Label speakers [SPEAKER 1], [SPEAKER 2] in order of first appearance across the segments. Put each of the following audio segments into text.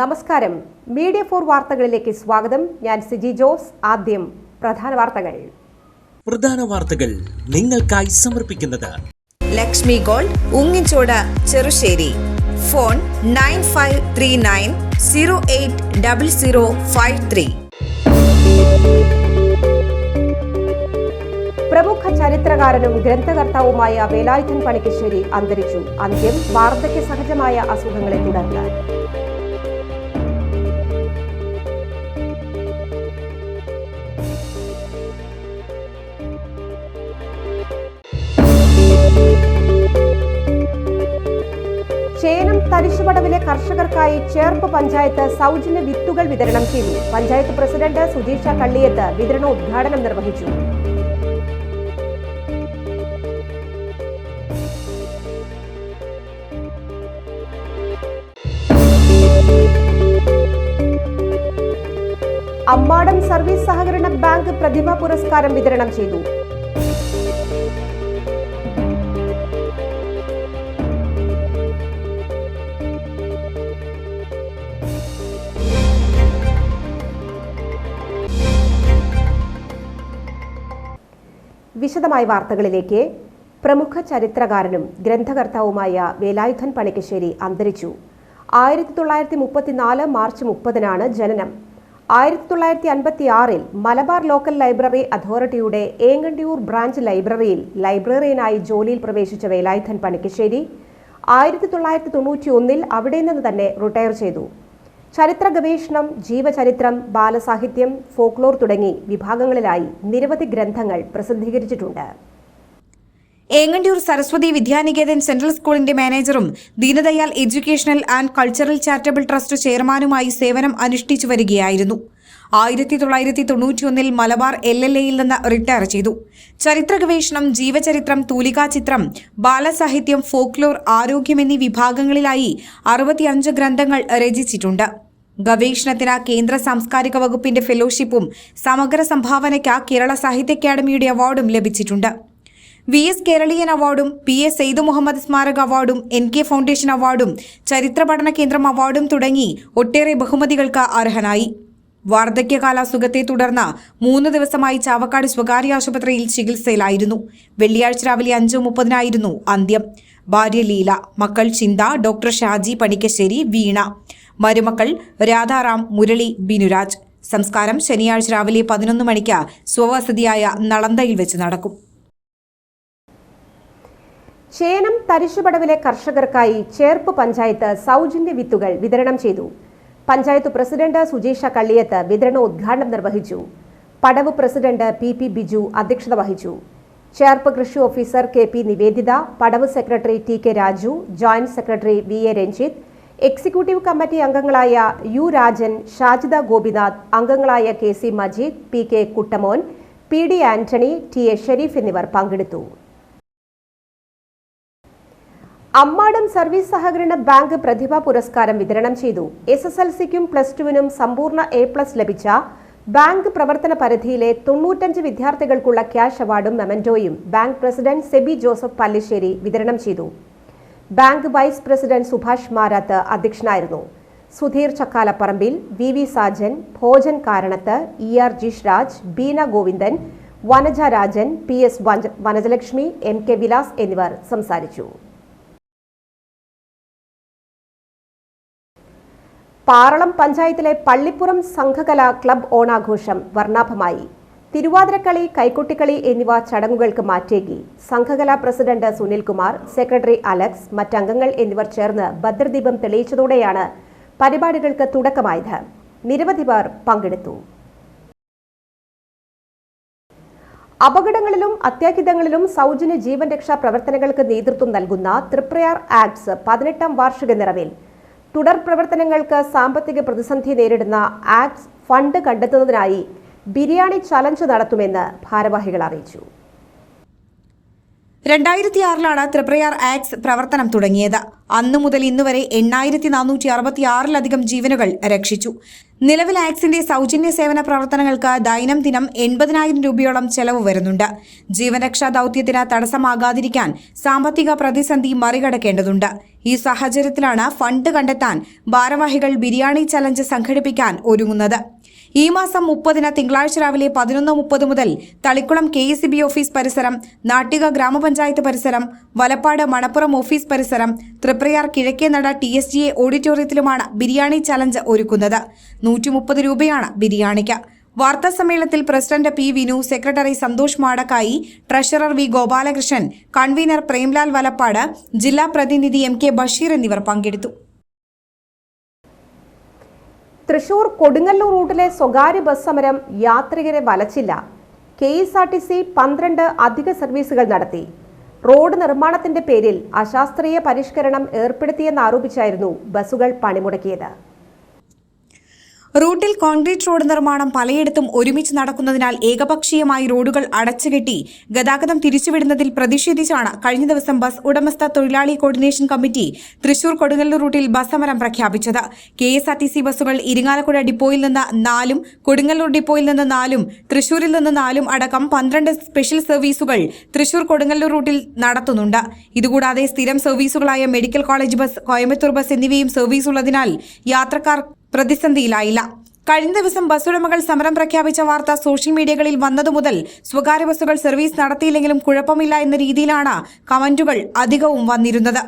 [SPEAKER 1] നമസ്കാരം. മീഡിയ 4 വാർത്തകളിലേക്ക് സ്വാഗതം. ഞാൻ സിജി ജോസ്. ആദ്യം പ്രധാന
[SPEAKER 2] വാർത്തകൾ നിങ്ങൾക്കായി സമർപ്പിക്കുന്നത്
[SPEAKER 3] ലക്ഷ്മി ഗോൾഡ്, ഉങ്ങിച്ചോട്, ചെറുശ്ശേരി. ഫോൺ 9539080053.
[SPEAKER 1] പ്രമുഖ ചരിത്രകാരനും ഗ്രന്ഥകർത്താവുമായ വേലായുധൻ പണിക്കശ്ശേരി അന്തരിച്ചു. അന്ത്യം വാർദ്ധക്യ സഹജമായ അസുഖങ്ങളെ തുടർന്ന്. ചേനം തരിശുപടവിലെ കർഷകർക്കായി ചേർപ്പ് പഞ്ചായത്ത് സൗജന്യ വിത്തുകൾ വിതരണം ചെയ്തു. പഞ്ചായത്ത് പ്രസിഡന്റ് സുധീഷ കള്ളിയത്ത് വിതരണോദ്ഘാടനം നിർവഹിച്ചു. അമ്മാടം സർവീസ് സഹകരണ ബാങ്ക് പ്രതിഭാ പുരസ്കാരം വിതരണം ചെയ്തു. വിശദമായ വാർത്തകളിലേക്ക്. പ്രമുഖ ചരിത്രകാരനും ഗ്രന്ഥകർത്താവുമായ വേലായുധൻ പണിക്കശ്ശേരി അന്തരിച്ചു. 1934 മാർച്ച് 30-നാണ് ജനനം. 1956-ൽ മലബാർ ലോക്കൽ ലൈബ്രറി അതോറിറ്റിയുടെ ഏങ്ങണ്ടിയൂർ ബ്രാഞ്ച് ലൈബ്രറിയിൽ ലൈബ്രറിയനായി ജോലിയിൽ പ്രവേശിച്ച വേലായുധൻ പണിക്കശ്ശേരി 1991-ൽ അവിടെ നിന്ന് തന്നെ റിട്ടയർ ചെയ്തു. ചരിത്ര ഗവേഷണം, ജീവചരിത്രം, ബാലസാഹിത്യം, ഫോക്ലോർ തുടങ്ങി വിഭാഗങ്ങളിലായി നിരവധി ഗ്രന്ഥങ്ങൾ പ്രസിദ്ധീകരിച്ചിട്ടുണ്ട്.
[SPEAKER 3] ഏങ്ങണ്ടിയൂർ സരസ്വതി വിദ്യാനികേതൻ സെൻട്രൽ സ്കൂളിന്റെ മാനേജറും Deendayal educational and cultural charitable trust ചെയർമാനുമായി സേവനം അനുഷ്ഠിച്ചു വരികയായിരുന്നു. 1991-ൽ മലബാർ LLAയിൽ നിന്ന് റിട്ടയർ ചെയ്തു. ചരിത്ര ഗവേഷണം, ജീവചരിത്രം, തൂലികാചിത്രം, ബാലസാഹിത്യം, ഫോക്ലോർ, ആരോഗ്യം എന്നീ വിഭാഗങ്ങളിലായി 65 ഗ്രന്ഥങ്ങൾ രചിച്ചിട്ടുണ്ട്. ഗവേഷണത്തിന് കേന്ദ്ര സാംസ്കാരിക വകുപ്പിന്റെ ഫെലോഷിപ്പും സമഗ്ര സംഭാവനയ്ക്ക് കേരള സാഹിത്യ അക്കാദമിയുടെ അവാർഡും ലഭിച്ചിട്ടുണ്ട്. VS കേരളീയൻ അവാർഡും PS സെയ്ദ് മുഹമ്മദ് സ്മാരക അവാർഡും NK ഫൗണ്ടേഷൻ അവാർഡും ചരിത്ര പഠന കേന്ദ്രം അവാർഡും തുടങ്ങി ഒട്ടേറെ ബഹുമതികൾക്ക് അർഹനായി. വാർദ്ധക്യകാല അസുഖത്തെ തുടർന്ന് 3 ദിവസമായി ചാവക്കാട് സ്വകാര്യ ആശുപത്രിയിൽ ചികിത്സയിലായിരുന്നു. വെള്ളിയാഴ്ച രാവിലെ 5:30-നായിരുന്നു അന്ത്യം. ഭാര്യ ലീല, മക്കൾ ചിന്ത, ഡോക്ടർ ഷാജി പണിക്കശ്ശേരി, വീണ, മരുമക്കൾ രാധാറാം, മുരളി, ബിനുരാജ്. സംസ്കാരം ശനിയാഴ്ച രാവിലെ 11 മണിക്ക് സ്വവസതിയായ നളന്തയിൽ വെച്ച് നടക്കും.
[SPEAKER 1] ചേനം തരിശുപടവിലെ കർഷകർക്കായി ചേർപ്പ് പഞ്ചായത്ത് സൗജന്യ വിത്തുകൾ വിതരണം ചെയ്തു. പഞ്ചായത്ത് പ്രസിഡന്റ് സുധീഷ കള്ളിയത്ത് വിതരണോദ്ഘാടനം നിർവഹിച്ചു. പടവ് പ്രസിഡന്റ് PP ബിജു അധ്യക്ഷത വഹിച്ചു. ചേർപ്പ് കൃഷി ഓഫീസർ KP നിവേദിത, പടവ് secretary TK Raju, joint secretary VA Ranjith, executive committee അംഗങ്ങളായ U രാജൻ, ഷാജിദ ഗോപിനാഥ്, അംഗങ്ങളായ KC Majeed, PK കുട്ടമോൻ, PD Antony, TA Sharif എന്നിവർ പങ്കെടുത്തു. അമ്മാടം സർവീസ് സഹകരണ ബാങ്ക് പ്രതിഭാ പുരസ്കാരം വിതരണം ചെയ്തു. SSLCക്കും +2-നും സമ്പൂർണ്ണ A+ ലഭിച്ച ബാങ്ക് പ്രവർത്തന പരിധിയിലെ 95 വിദ്യാർത്ഥികൾക്കുള്ള ക്യാഷ് അവാർഡും മെമന്റോയും ബാങ്ക് പ്രസിഡന്റ് സെബി ജോസഫ് പല്ലിശ്ശേരി വിതരണം ചെയ്തു. Bank vice president Subhash Marath അധ്യക്ഷനായിരുന്നു. Sudheer Chakkalaparambil, VV Sajan, Bhojan കാരണത്ത്, ER Jishraj, Beena Govindan, Vanaja Rajan, PS വനജലക്ഷ്മി, MK Vilas എന്നിവർ സംസാരിച്ചു. പാറളം പഞ്ചായത്തിലെ പള്ളിപ്പുറം സംഘകലാ ക്ലബ് ഓണാഘോഷം വർണ്ണാഭമായി. തിരുവാതിരക്കളി, കൈക്കൊട്ടിക്കളി എന്നിവ ചടങ്ങുകൾക്ക് മാറ്റേകി. സംഘകലാ പ്രസിഡന്റ് സുനിൽകുമാർ, സെക്രട്ടറി അലക്സ്, മറ്റംഗങ്ങൾ എന്നിവർ ചേർന്ന് ഭദ്രദീപം തെളിയിച്ചതോടെയാണ് പരിപാടികൾക്ക് തുടക്കമായത്. നിരവധി പേർ പങ്കെടുത്തു. അപകടങ്ങളിലും അത്യാഹിതങ്ങളിലും സൗജന്യ ജീവൻ രക്ഷാ പ്രവർത്തനങ്ങൾക്ക് നേതൃത്വം നൽകുന്ന തൃപ്രയാർ ആക്ട്സ് 18ാം വാർഷിക നിറവിൽ തുടർ പ്രവർത്തനങ്ങൾക്ക് സാമ്പത്തിക പ്രതിസന്ധി നേരിടുന്ന ആക്ട്സ് ഫണ്ട് കണ്ടെത്തുന്നതിനായി ബിരിയാണി ചലഞ്ച് നടത്തുമെന്ന് ഭാരവാഹികൾ അറിയിച്ചു.
[SPEAKER 3] 2006-ലാണ് തൃപ്രയാർ ആക്ട്സ് പ്രവർത്തനം തുടങ്ങിയത്. അന്നു മുതൽ ഇന്നുവരെ 8466-ലധികം ജീവനുകൾ രക്ഷിച്ചു. നിലവിൽ ആക്സിന്റെ സൗജന്യ സേവന പ്രവർത്തനങ്ങൾക്ക് ദൈനംദിനം 80,000 രൂപയോളം ചെലവ് വരുന്നുണ്ട്. ജീവൻരക്ഷാ ദൌത്യത്തിന് തടസ്സമാകാതിരിക്കാൻ സാമ്പത്തിക പ്രതിസന്ധി മറികടക്കേണ്ടതുണ്ട്. ഈ സാഹചര്യത്തിലാണ് ഫണ്ട് കണ്ടെത്താൻ ഭാരവാഹികൾ ബിരിയാണി ചലഞ്ച് സംഘടിപ്പിക്കാൻ ഒരുങ്ങുന്നത്. ഈ മാസം 30-ന് തിങ്കളാഴ്ച രാവിലെ 11:30 മുതൽ തളിക്കുളം KSEB ഓഫീസ് പരിസരം, നാട്ടിക ഗ്രാമപഞ്ചായത്ത് പരിസരം, വലപ്പാട് മണപ്പുറം ഓഫീസ് പരിസരം, തൃപ്രയാർ കിഴക്കേനട TSGA ഓഡിറ്റോറിയത്തിലുമാണ് ബിരിയാണി ചലഞ്ച് ഒരുക്കുന്നത്. 130 രൂപയാണ് ബിരിയാണിക്ക്. വാർത്താ സമ്മേളനത്തിൽ president P. Vinu, secretary Santhosh Madakkayi, treasurer V. Gopalakrishnan, convener Premlal Valappad, ജില്ലാ പ്രതിനിധി M. K. ബഷീർ എന്നിവർ പങ്കെടുത്തു.
[SPEAKER 1] തൃശൂർ കൊടുങ്ങല്ലൂർ റൂട്ടിലെ സ്വകാര്യ ബസ് സമരം യാത്രികരെ വലച്ചില്ല. KSRTC 12 അധിക സർവീസുകൾ നടത്തി. റോഡ് നിർമ്മാണത്തിന്റെ പേരിൽ അശാസ്ത്രീയ പരിഷ്കരണം ഏർപ്പെടുത്തിയെന്നാരോപിച്ചായിരുന്നു ബസ്സുകൾ പണിമുടക്കിയത്.
[SPEAKER 3] റൂട്ടിൽ കോൺക്രീറ്റ് റോഡ് നിർമ്മാണം പലയിടത്തും ഒരുമിച്ച് നടക്കുന്നതിനാൽ ഏകപക്ഷീയമായി റോഡുകൾ അടച്ചുകെട്ടി ഗതാഗതം തിരിച്ചുവിടുന്നതിൽ പ്രതിഷേധിച്ചാണ് കഴിഞ്ഞ ദിവസം ബസ് ഉടമസ്ഥ തൊഴിലാളി കോർഡിനേഷൻ കമ്മിറ്റി തൃശൂർ കൊടുങ്ങല്ലൂർ റൂട്ടിൽ ബസ് സമരം പ്രഖ്യാപിച്ചത്. KSRTC ബസ്സുകൾ ഇരിങ്ങാലക്കുട ഡിപ്പോയിൽ നിന്ന് 4-ഉം കൊടുങ്ങല്ലൂർ ഡിപ്പോയിൽ നിന്ന് 4-ഉം തൃശൂരിൽ നിന്ന് 4-ഉം അടക്കം 12 സ്പെഷ്യൽ സർവീസുകൾ തൃശൂർ കൊടുങ്ങല്ലൂർ റൂട്ടിൽ നടത്തുന്നുണ്ട്. ഇതുകൂടാതെ സ്ഥിരം സർവീസുകളായ medical college bus, Coimbatore bus എന്നിവയും സർവീസ് ഉള്ളതിനാൽ യാത്രക്കാർ പ്രതിസന്ധിയിലായില്ല. കഴിഞ്ഞ ദിവസം ബസ് ഉടമകൾ സമരം പ്രഖ്യാപിച്ച വാർത്ത സോഷ്യൽ മീഡിയകളിൽ വന്നതു മുതൽ സ്വകാര്യ ബസ്സുകൾ സർവീസ് നടത്തിയില്ലെങ്കിലും കുഴപ്പമില്ല എന്ന രീതിയിലാണ് കമന്റുകൾ അധികവും വന്നിരുന്നത്.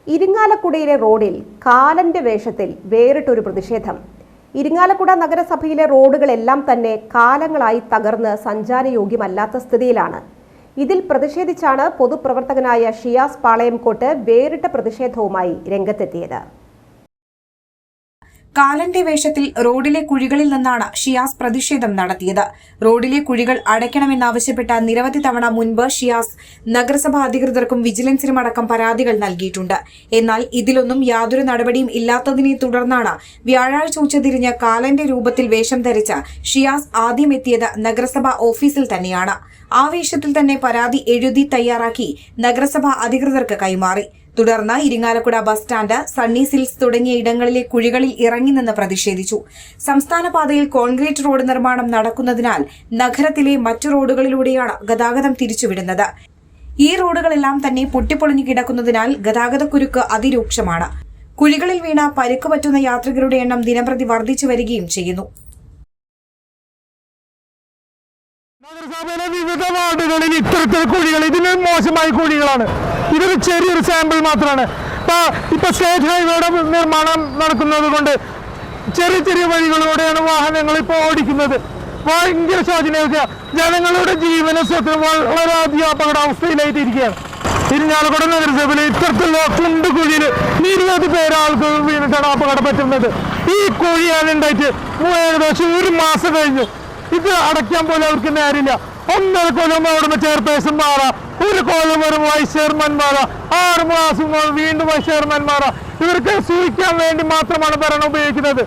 [SPEAKER 1] ഇരിങ്ങാലക്കുടയിലെ റോഡിൽ കാലന്റെ വേഷത്തിൽ വേറിട്ടൊരു പ്രതിഷേധം. ഇരിങ്ങാലക്കുട നഗരസഭയിലെ റോഡുകളെല്ലാം തന്നെ കാലങ്ങളായി തകർന്ന് സഞ്ചാരയോഗ്യമല്ലാത്ത സ്ഥിതിയിലാണ്. ഇതിൽ പ്രതിഷേധിച്ചാണ് പൊതുപ്രവർത്തകനായ ഷിയാസ് പാളയംകോട്ട് വേറിട്ട പ്രതിഷേധവുമായി രംഗത്തെത്തിയത്.
[SPEAKER 3] കാലന്റെ വേഷത്തിൽ റോഡിലെ കുഴികളിൽ നിന്നാണ് ഷിയാസ് പ്രതിഷേധം നടത്തിയത്. റോഡിലെ കുഴികൾ അടയ്ക്കണമെന്നാവശ്യപ്പെട്ട നിരവധി തവണ മുൻപ് ഷിയാസ് നഗരസഭാ അധികൃതർക്കും വിജിലൻസിനുമടക്കം പരാതികൾ നൽകിയിട്ടുണ്ട്. എന്നാൽ ഇതിലൊന്നും യാതൊരു നടപടിയും ഇല്ലാത്തതിനെ തുടർന്നാണ് വ്യാഴാഴ്ച ഉച്ചതിരിഞ്ഞ് കാലന്റെ രൂപത്തിൽ വേഷം ധരിച്ച ഷിയാസ് ആദ്യം എത്തിയത് നഗരസഭാ ഓഫീസിൽ തന്നെയാണ്. ആ വേഷത്തിൽ തന്നെ പരാതി എഴുതി തയ്യാറാക്കി നഗരസഭാ അധികൃതർക്ക് കൈമാറി. തുടർന്ന് Irinjalakuda bus stand, Sunny Silks തുടങ്ങിയ ഇടങ്ങളിലെ കുഴികളിൽ ഇറങ്ങി നിന്ന് പ്രതിഷേധിച്ചു. സംസ്ഥാന പാതയിൽ കോൺക്രീറ്റ് റോഡ് നിർമ്മാണം നടക്കുന്നതിനാൽ നഗരത്തിലെ മറ്റു റോഡുകളിലൂടെയാണ് ഗതാഗതം തിരിച്ചുവിടുന്നത്. ഈ റോഡുകളെല്ലാം തന്നെ പൊട്ടിപ്പൊളിഞ്ഞു കിടക്കുന്നതിനാൽ ഗതാഗതക്കുരുക്ക് അതിരൂക്ഷമാണ്. കുഴികളിൽ വീണ പരിക്ക് പറ്റുന്ന യാത്രികരുടെ എണ്ണം ദിനംപ്രതി വർദ്ധിച്ചു വരികയും ചെയ്യുന്നു.
[SPEAKER 4] നഗരസഭയിലെ വിവിധ വാർഡുകളിൽ ഇത്തരത്തിൽ കുഴികൾ, ഇതിന് മോശമായ കുഴികളാണ്. ഇതൊരു ചെറിയൊരു സാമ്പിൾ മാത്രമാണ്. ഇപ്പൊ സ്റ്റേറ്റ് ഹൈവേയുടെ നിർമ്മാണം നടക്കുന്നത് കൊണ്ട് ചെറിയ ചെറിയ വഴികളിലൂടെയാണ് വാഹനങ്ങൾ ഇപ്പോൾ ഓടിക്കുന്നത്. ഭയങ്കര ശോചനീയ, ജനങ്ങളുടെ ജീവന സ്വത്തിന് വളരെയധികം അപകടാവസ്ഥയിലായിട്ട് ഇരിക്കുകയാണ്. ഇരിങ്ങാലക്കുട നഗരസഭയിൽ ഇത്തരത്തിലുള്ള കുണ്ടുകുഴിയിൽ നിരവധി പേരാൾക്ക് വീണിട്ടാണ് അപകടം പറ്റുന്നത്. ഈ കുഴിയാണ് ഉണ്ടായിട്ട് ഏകദേശം 1 മാസം കഴിഞ്ഞു. ഇത് അടയ്ക്കാൻ പോലും അവർക്ക് നേരില്ല. 1.5 കൊല്ലം അവിടുന്ന് ചെയർപേഴ്സൺ മാറാ, 1 കൊല്ലം വരും വൈസ് ചെയർമാൻ മാറാ, 6 മാസം വീണ്ടും വൈസ് ചെയർമാൻ മാറാ. ഇവർക്ക് സൂഹിക്കാൻ വേണ്ടി മാത്രമാണ് ഭരണം ഉപയോഗിക്കുന്നത്.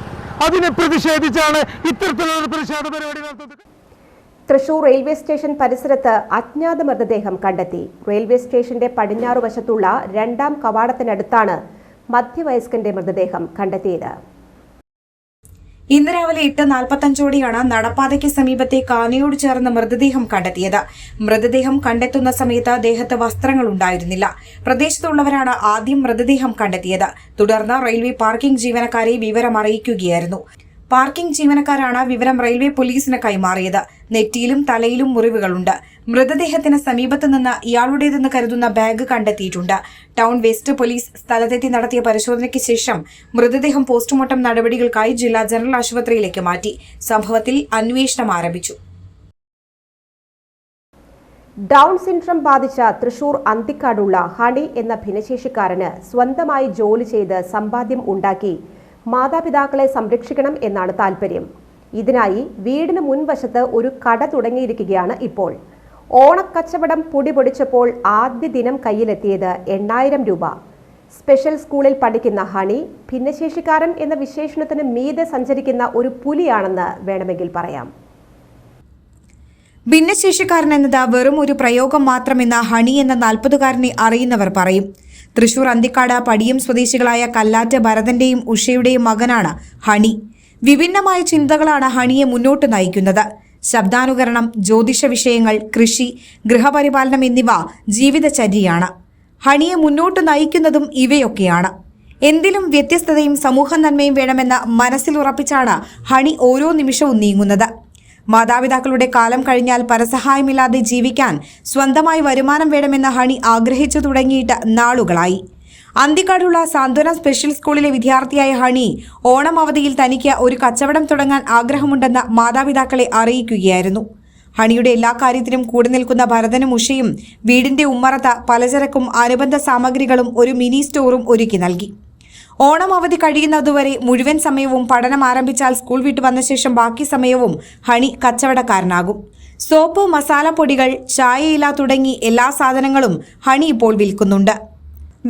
[SPEAKER 4] അതിനെ പ്രതിഷേധിച്ചാണ് ഇത്തരത്തിലുള്ള പ്രതിഷേധ പരിപാടി നടത്തുന്നത്.
[SPEAKER 1] തൃശൂർ റെയിൽവേ സ്റ്റേഷൻ പരിസരത്ത് അജ്ഞാത മൃതദേഹം കണ്ടെത്തി. റെയിൽവേ സ്റ്റേഷന്റെ പടിഞ്ഞാറ് വശത്തുള്ള 2ാം കവാടത്തിനടുത്താണ് മധ്യവയസ്കന്റെ മൃതദേഹം കണ്ടെത്തിയത്.
[SPEAKER 3] ഇന്ന് രാവിലെ 8:45ഓടെയാണ് നടപ്പാതയ്ക്ക് സമീപത്തെ കാനയോട് ചേർന്ന് മൃതദേഹം കണ്ടെത്തിയത്. മൃതദേഹം കണ്ടെത്തുന്ന സമയത്ത് ദേഹത്ത് വസ്ത്രങ്ങൾ ഉണ്ടായിരുന്നില്ല. പ്രദേശത്തുള്ളവരാണ് ആദ്യം മൃതദേഹം കണ്ടെത്തിയത്. തുടർന്ന് റെയിൽവേ പാർക്കിംഗ് ജീവനക്കാരെ വിവരം അറിയിക്കുകയായിരുന്നു. പാർക്കിംഗ് ജീവനക്കാരാണ് വിവരം റെയിൽവേ പോലീസിന് കൈമാറിയത്. നെറ്റിയിലും തലയിലും മുറിവുകളുണ്ട്. മൃതദേഹത്തിന് സമീപത്ത് നിന്ന് ഇയാളുടേതെന്ന് കരുതുന്ന ബാഗ് കണ്ടെത്തിയിട്ടുണ്ട്. ടൗൺ വെസ്റ്റ് പോലീസ് സ്ഥലത്തെത്തി നടത്തിയ പരിശോധനയ്ക്ക് ശേഷം മൃതദേഹം പോസ്റ്റ്മോർട്ടം നടപടികൾക്കായി ജില്ലാ ജനറൽ ആശുപത്രിയിലേക്ക് മാറ്റി. സംഭവത്തിൽ അന്വേഷണം ആരംഭിച്ചു.
[SPEAKER 1] ഡൗൺ സിൻഡ്രം ബാധിച്ച തൃശൂർ അന്തിക്കാടുള്ള ഹണി എന്ന ഭിന്നശേഷിക്കാരന് സ്വന്തമായി ജോലി ചെയ്ത് സമ്പാദ്യം ഉണ്ടാക്കി മാതാപിതാക്കളെ സംരക്ഷിക്കണം എന്നാണ് താൽപര്യം. ഇതിനായി വീടിന് മുൻവശത്ത് ഒരു കട തുടങ്ങിയിരിക്കുകയാണ് ഇപ്പോൾ. ഓണക്കച്ചവടം പൊടിപൊടിച്ചപ്പോൾ ആദ്യ ദിനം കയ്യിലെത്തിയത് 8000 രൂപ. സ്പെഷ്യൽ സ്കൂളിൽ പഠിക്കുന്ന ഹണി ഭിന്നശേഷിക്കാരൻ എന്ന വിശേഷണത്തിന് മീതെ സഞ്ചരിക്കുന്ന ഒരു പുലിയാണെന്ന് വേണമെങ്കിൽ പറയാം.
[SPEAKER 3] ഭിന്നശേഷിക്കാരൻ എന്നത് വെറും ഒരു പ്രയോഗം മാത്രമെന്ന് ഹണി എന്ന 40-കാരനെ അറിയുന്നവർ പറയും. തൃശൂർ അന്തിക്കാട് പടിയം സ്വദേശികളായ കല്ലാറ്റ് ഭരതന്റെയും ഉഷയുടെയും മകനാണ് ഹണി. വിഭിന്നമായ ചിന്തകളാണ് ഹണിയെ മുന്നോട്ട് നയിക്കുന്നത്. ശബ്ദാനുകരണം, ജ്യോതിഷ വിഷയങ്ങൾ, കൃഷി, ഗൃഹപരിപാലനം എന്നിവ ജീവിതചര്യയാണ്. ഹണിയെ മുന്നോട്ട് നയിക്കുന്നതും ഇവയൊക്കെയാണ്. എന്തിലും വ്യത്യസ്തതയും സമൂഹ നന്മയും വേണമെന്ന മനസ്സിലുറപ്പിച്ചാണ് ഹണി ഓരോ നിമിഷവും നീങ്ങുന്നത്. മാതാപിതാക്കളുടെ കാലം കഴിഞ്ഞാൽ പരസഹായമില്ലാതെ ജീവിക്കാൻ സ്വന്തമായി വരുമാനം വേണമെന്ന ഹണി ആഗ്രഹിച്ചു തുടങ്ങിയിട്ട് നാളുകളായി. അന്തിക്കാടുള്ള സാന്ത്വന സ്പെഷ്യൽ സ്കൂളിലെ വിദ്യാർത്ഥിയായ ഹണി ഓണം അവധിയിൽ തനിക്ക് ഒരു കച്ചവടം തുടങ്ങാൻ ആഗ്രഹമുണ്ടെന്ന് മാതാപിതാക്കളെ അറിയിക്കുകയായിരുന്നു. ഹണിയുടെ എല്ലാ കാര്യത്തിനും കൂടെ നിൽക്കുന്ന ഭരതനും ഉഷയും വീടിന്റെ ഉമ്മറത്ത് പലചരക്കും അനുബന്ധ സാമഗ്രികളും ഒരു മിനി സ്റ്റോറും ഒരുക്കി നൽകി. ഓണം അവധി കഴിയുന്നതുവരെ മുഴുവൻ സമയവും പഠനം ആരംഭിച്ചാൽ സ്കൂൾ വിട്ടു വന്ന ശേഷം ബാക്കി സമയവും ഹണി കച്ചവടക്കാരനാകും. സോപ്പ്, മസാലപ്പൊടികൾ, ചായയില തുടങ്ങി എല്ലാ സാധനങ്ങളും ഹണി ഇപ്പോൾ വിൽക്കുന്നുണ്ട്.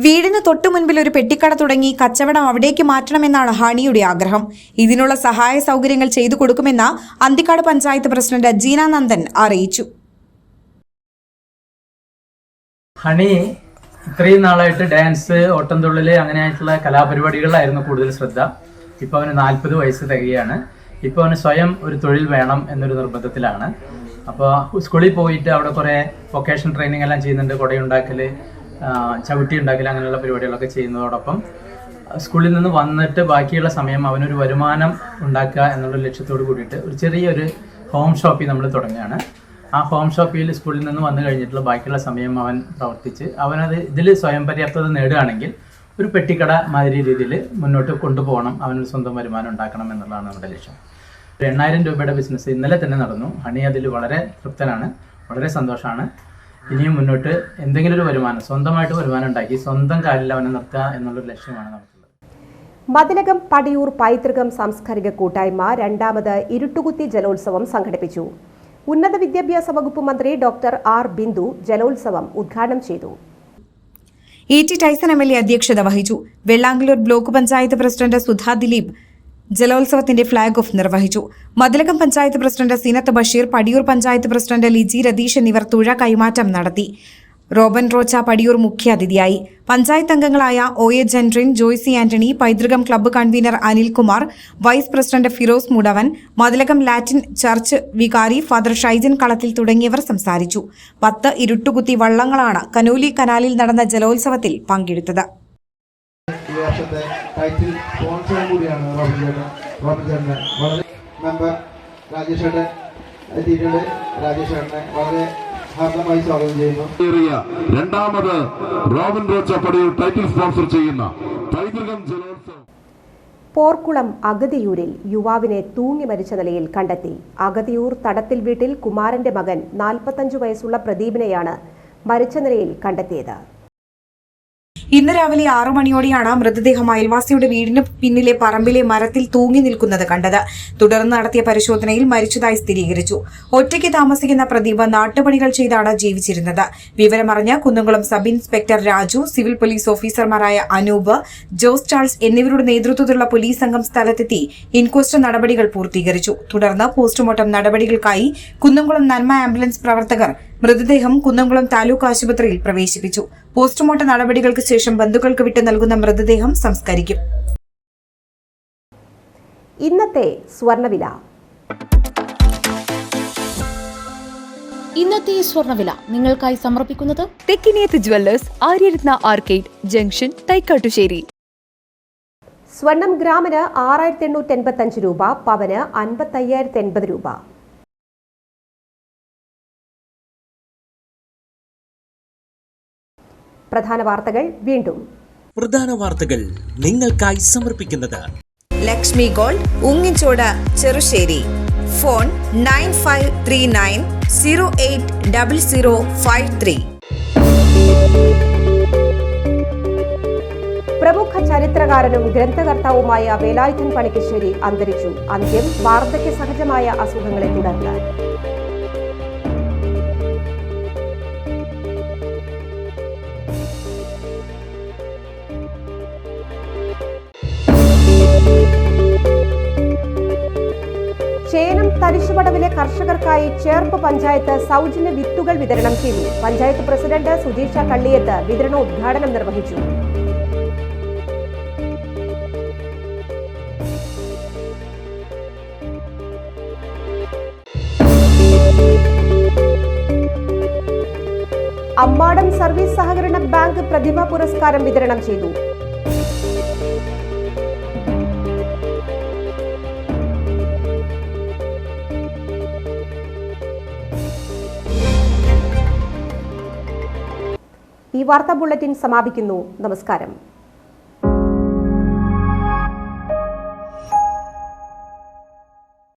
[SPEAKER 3] വീടിന് തൊട്ടു മുൻപിൽ ഒരു പെട്ടിക്കട തുടങ്ങി കച്ചവടം അവിടേക്ക് മാറ്റണമെന്നാണ് ഹണിയുടെ ആഗ്രഹം. ഇതിനുള്ള സഹായ സൗകര്യങ്ങൾ ചെയ്തു കൊടുക്കുമെന്ന് അന്തിക്കാട് പഞ്ചായത്ത് പ്രസിഡന്റ് ജീന നന്ദൻ അറിയിച്ചു.
[SPEAKER 5] ഹണി ഇത്രയും നാളായിട്ട് ഡാൻസ്, ഓട്ടംതുള്ളല് അങ്ങനെയായിട്ടുള്ള കലാപരിപാടികളിലായിരുന്നു കൂടുതൽ ശ്രദ്ധ. ഇപ്പോൾ അവന് 40 വയസ്സ് തികയാണ്. ഇപ്പോൾ അവന് സ്വയം ഒരു തൊഴിൽ വേണം എന്നൊരു നിർബന്ധത്തിലാണ്. അപ്പോൾ സ്കൂളിൽ പോയിട്ട് അവിടെ കുറേ വൊക്കേഷണൽ ട്രെയിനിങ് എല്ലാം ചെയ്യുന്നുണ്ട്. കുടയുണ്ടാക്കൽ, ചവിട്ടി ഉണ്ടാക്കൽ, അങ്ങനെയുള്ള പരിപാടികളൊക്കെ ചെയ്യുന്നതോടൊപ്പം സ്കൂളിൽ നിന്ന് വന്നിട്ട് ബാക്കിയുള്ള സമയം അവനൊരു വരുമാനം ഉണ്ടാക്കുക എന്നുള്ള ലക്ഷ്യത്തോട് കൂടിയിട്ട് ഒരു ചെറിയൊരു ഹോം ഷോപ്പിൽ നമ്മൾ തുടങ്ങുകയാണ്. ആ ഹോം ഷോപ്പിൽ സ്കൂളിൽ നിന്ന് വന്നു കഴിഞ്ഞിട്ടുള്ള ബാക്കിയുള്ള സമയം അവൻ പ്രവർത്തിച്ച് അവനത് ഇതിൽ സ്വയം പര്യാപ്തത നേടുകയാണെങ്കിൽ ഒരു പെട്ടിക്കട മാതിരി രീതിയിൽ മുന്നോട്ട് കൊണ്ടുപോകണം, അവനൊരു സ്വന്തം വരുമാനം ഉണ്ടാക്കണം എന്നുള്ളതാണ് നമ്മുടെ ലക്ഷ്യം. 8000 രൂപയുടെ ബിസിനസ് ഇന്നലെ തന്നെ നടന്നു. ഹണി അതിൽ വളരെ തൃപ്തനാണ്, വളരെ സന്തോഷമാണ്. ഇനിയും മുന്നോട്ട് എന്തെങ്കിലും ഒരു വരുമാനം, സ്വന്തമായിട്ട് വരുമാനം ഉണ്ടാക്കി സ്വന്തം കാലിൽ അവനെ നിർത്തുക എന്നുള്ളൊരു ലക്ഷ്യമാണ് നമുക്കുള്ളത്.
[SPEAKER 1] മതിലകം പടിയൂർ പൈതൃകം സാംസ്കാരിക കൂട്ടായ്മ രണ്ടാമത് ഇരുട്ടുകുത്തി ജലോത്സവം സംഘടിപ്പിച്ചു. ഉന്നത വിദ്യാഭ്യാസ വകുപ്പ് മന്ത്രി ഡോക്ടർ ആർ ബിന്ദു ജലോത്സവം ഉദ്ഘാടനം ചെയ്തു.
[SPEAKER 3] ET ടൈസൺ MLA അധ്യക്ഷത വഹിച്ചു. വെള്ളാങ്കല്ലൂർ ബ്ലോക്ക് പഞ്ചായത്ത് പ്രസിഡന്റ് സുധാ ദിലീപ് ജലോത്സവത്തിന്റെ ഫ്ളാഗ് ഓഫ് നിർവഹിച്ചു. മതിലകം പഞ്ചായത്ത് പ്രസിഡന്റ് സീനത്ത് ബഷീർ, പടിയൂർ പഞ്ചായത്ത് പ്രസിഡന്റ് ലിജി രതീഷ് എന്നിവർ തുഴ കൈമാറ്റം നടത്തി. റോബൻ റോച്ച പടിയൂർ മുഖ്യാതിഥിയായി. പഞ്ചായത്ത് അംഗങ്ങളായ OA ജെൻട്രിൻ, ജോയ്സി ആന്റണി, പൈതൃകം club convener Anilkumar, vice president Firoz Mudavan, Mathilakam Latin church വികാരി ഫാദർ ഷൈജൻ കളത്തിൽ തുടങ്ങിയവർ സംസാരിച്ചു. 10 ഇരുട്ടുകുത്തി വള്ളങ്ങളാണ് കനോലി കനാലിൽ നടന്ന ജലോത്സവത്തിൽ പങ്കെടുത്തത്.
[SPEAKER 6] ഈ വർഷത്തെ ടൈറ്റിൽ സ്പോൺസർ കൂടിയാണ് റോബിൻ ചേട്ടന്. വളരെ മെമ്പർ രാജേഷ് ചേട്ടൻ എത്തിയിട്ടുണ്ട്. രാജേഷ് ചേട്ടനെ വളരെ ഹാർദമായി സ്വാഗതം ചെയ്യുന്നു.
[SPEAKER 7] രണ്ടാമത് റോബിൻ റോച്ച പടിയൂർ ടൈറ്റിൽ സ്പോൺസർ ചെയ്യുന്ന പൈതൃകം ജലോത്സവം.
[SPEAKER 1] പോർക്കുളം അഗതിയൂരിൽ യുവാവിനെ തൂങ്ങി മരിച്ച നിലയിൽ കണ്ടെത്തി. അഗതിയൂർ തടത്തിൽ വീട്ടിൽ കുമാരന്റെ മകൻ 45 വയസ്സുള്ള പ്രദീപിനെയാണ് മരിച്ച നിലയിൽ കണ്ടെത്തിയത്.
[SPEAKER 3] ഇന്ന് രാവിലെ 6 മണിയോടെയാണ് മൃതദേഹം അയൽവാസിയുടെ വീടിന് പിന്നിലെ പറമ്പിലെ മരത്തിൽ തൂങ്ങി നിൽക്കുന്നത് കണ്ടത്. തുടർന്ന് നടത്തിയ പരിശോധനയിൽ മരിച്ചതായി സ്ഥിരീകരിച്ചു. ഒറ്റയ്ക്ക് താമസിക്കുന്ന പ്രദീപ് നാട്ടുപണികൾ ചെയ്താണ് ജീവിച്ചിരുന്നത്. വിവരമറിഞ്ഞ് Kunnamkulam sub inspector Raju, civil police ഓഫീസർമാരായ അനൂപ്, ജോസ് ചാൾസ് എന്നിവരുടെ നേതൃത്വത്തിലുള്ള പോലീസ് സംഘം സ്ഥലത്തെത്തി ഇൻക്വസ്റ്റ് നടപടികൾ പൂർത്തീകരിച്ചു. തുടർന്ന് പോസ്റ്റ്മോർട്ടം നടപടികൾക്കായി കുന്നംകുളം നന്മ ആംബുലൻസ് പ്രവർത്തകർ മൃതദേഹം കുന്നംകുളം താലൂക്ക് ആശുപത്രിയിൽ പ്രവേശിപ്പിച്ചു. പോസ്റ്റ്മോർട്ടം നടപടികൾക്ക് ശേഷം ബന്ധുക്കൾക്ക് വിട്ടു നൽകുന്ന മൃതദേഹം സംസ്കരിക്കും.
[SPEAKER 1] ഇന്നത്തെ സ്വർണ്ണവില.
[SPEAKER 8] ഇന്നത്തെ സ്വർണ്ണവില നിങ്ങൾക്കായി സമർപ്പിക്കുന്നത്
[SPEAKER 9] Thekkiniyath jewellers, Aryarathna arcade junction, Thaikkattussery.
[SPEAKER 1] സ്വർണം ഗ്രാമിന് 6885 രൂപ, പവന് 5580 രൂപ. പ്രധാന വാർത്തകൾ വീണ്ടും.
[SPEAKER 2] പ്രധാന വാർത്തകൾ നിങ്ങൾക്കായി സമർപ്പിക്കുന്നത്
[SPEAKER 3] ലക്ഷ്മി ഗോൾഡ്, ഉങ്ങിച്ചോട്, ചെറുശ്ശേരി. ഫോൺ 9539080053.
[SPEAKER 1] പ്രമുഖ ചരിത്രകാരനും ഗ്രന്ഥകർത്താവുമായ വേലായുധൻ പണിക്കശ്ശേരി അന്തരിച്ചു. അന്ത്യം വാർദ്ധക്യ സഹജമായ അസുഖങ്ങളെ തുടർന്ന്. ചേനം തരിശുപടവിലെ കർഷകർക്കായി ചേർപ്പ് പഞ്ചായത്ത് സൗജന്യ വിത്തുകൾ വിതരണം ചെയ്തു. പഞ്ചായത്ത് പ്രസിഡന്റ് സുജീഷ കള്ളിയത്ത് വിതരണോദ്ഘാടനം നിർവഹിച്ചു. അമ്മാടം സർവീസ് സഹകരണ ബാങ്ക് പ്രതിഭ പുരസ്കാരം വിതരണം ചെയ്തു. ഈ വാർത്താ ബുള്ളറ്റിൻ സമാപിക്കുന്നു. നമസ്കാരം.